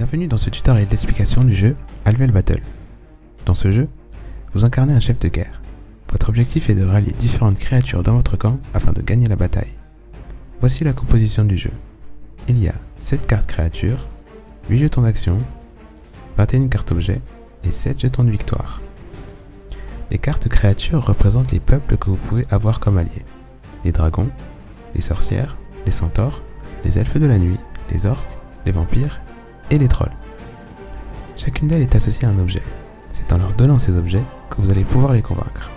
Bienvenue dans ce tutoriel d'explication du jeu Alvel Battle. Dans ce jeu, vous incarnez un chef de guerre. Votre objectif est de rallier différentes créatures dans votre camp afin de gagner la bataille. Voici la composition du jeu. Il y a 7 cartes créatures, 8 jetons d'action, 21 cartes objets et 7 jetons de victoire. Les cartes créatures représentent les peuples que vous pouvez avoir comme alliés. Les dragons, les sorcières, les centaures, les elfes de la nuit, les orques, les vampires et les trolls. Chacune d'elles est associée à un objet. C'est en leur donnant ces objets que vous allez pouvoir les convaincre.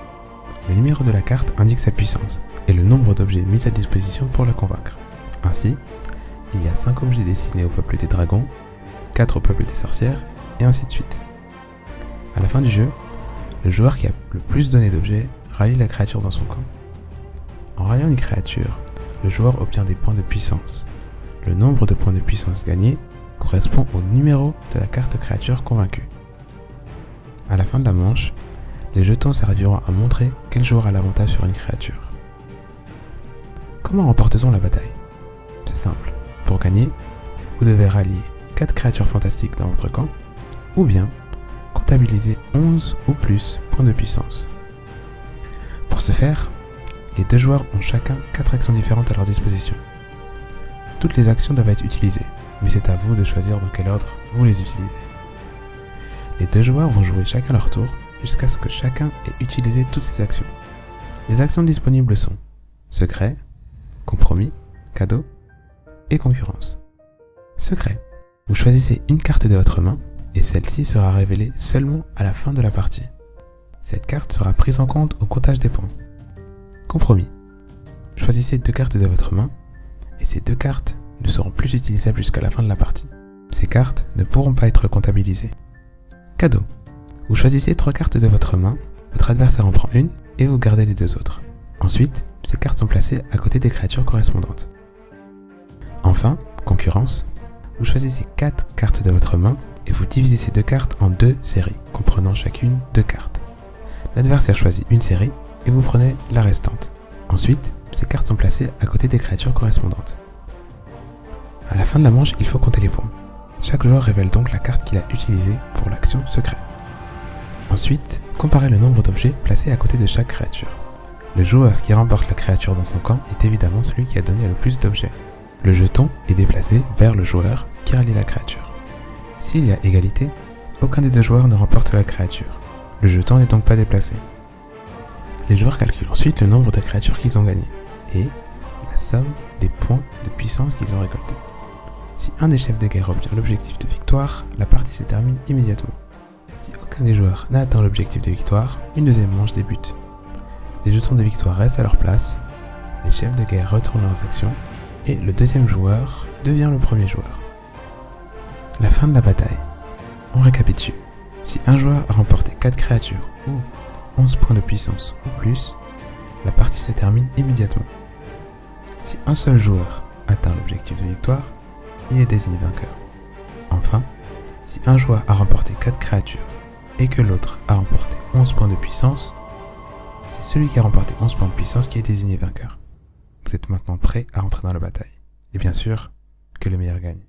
Le numéro de la carte indique sa puissance et le nombre d'objets mis à disposition pour la convaincre. Ainsi, il y a 5 objets destinés au peuple des dragons, 4 au peuple des sorcières, et ainsi de suite. À la fin du jeu, le joueur qui a le plus donné d'objets rallie la créature dans son camp. En ralliant une créature, le joueur obtient des points de puissance. Le nombre de points de puissance gagnés correspond au numéro de la carte créature convaincue. À la fin de la manche, les jetons serviront à montrer quel joueur a l'avantage sur une créature. Comment remporte-t-on la bataille? C'est simple. Pour gagner, vous devez rallier 4 créatures fantastiques dans votre camp, ou bien comptabiliser 11 ou plus points de puissance. Pour ce faire, les deux joueurs ont chacun 4 actions différentes à leur disposition. Toutes les actions doivent être utilisées, mais c'est à vous de choisir dans quel ordre vous les utilisez. Les deux joueurs vont jouer chacun leur tour jusqu'à ce que chacun ait utilisé toutes ses actions. Les actions disponibles sont secret, compromis, cadeau et concurrence. Secret. Vous choisissez une carte de votre main et celle-ci sera révélée seulement à la fin de la partie. Cette carte sera prise en compte au comptage des points. Compromis. Choisissez 2 cartes de votre main et ces 2 cartes ne seront plus utilisables jusqu'à la fin de la partie. Ces cartes ne pourront pas être comptabilisées. Cadeau. Vous choisissez 3 cartes de votre main, votre adversaire en prend une et vous gardez les 2 autres. Ensuite, ces cartes sont placées à côté des créatures correspondantes. Enfin, concurrence. Vous choisissez 4 cartes de votre main et vous divisez ces 2 cartes en 2 séries, comprenant chacune 2 cartes. L'adversaire choisit une série et vous prenez la restante. Ensuite, ces cartes sont placées à côté des créatures correspondantes. À la fin de la manche, il faut compter les points. Chaque joueur révèle donc la carte qu'il a utilisée pour l'action secret. Ensuite, comparez le nombre d'objets placés à côté de chaque créature. Le joueur qui remporte la créature dans son camp est évidemment celui qui a donné le plus d'objets. Le jeton est déplacé vers le joueur qui rallie la créature. S'il y a égalité, aucun des 2 joueurs ne remporte la créature. Le jeton n'est donc pas déplacé. Les joueurs calculent ensuite le nombre de créatures qu'ils ont gagnées et la somme des points de puissance qu'ils ont récoltés. Si un des chefs de guerre obtient l'objectif de victoire, la partie se termine immédiatement. Si aucun des joueurs n'a atteint l'objectif de victoire, une deuxième manche débute. Les jetons de victoire restent à leur place, les chefs de guerre retournent leurs actions et le deuxième joueur devient le premier joueur. La fin de la bataille. On récapitule. Si un joueur a remporté 4 créatures ou 11 points de puissance ou plus, la partie se termine immédiatement. Si un seul joueur atteint l'objectif de victoire, il est désigné vainqueur. Enfin, si un joueur a remporté 4 créatures et que l'autre a remporté 11 points de puissance, c'est celui qui a remporté 11 points de puissance qui est désigné vainqueur. Vous êtes maintenant prêt à rentrer dans la bataille. Et bien sûr, que le meilleur gagne.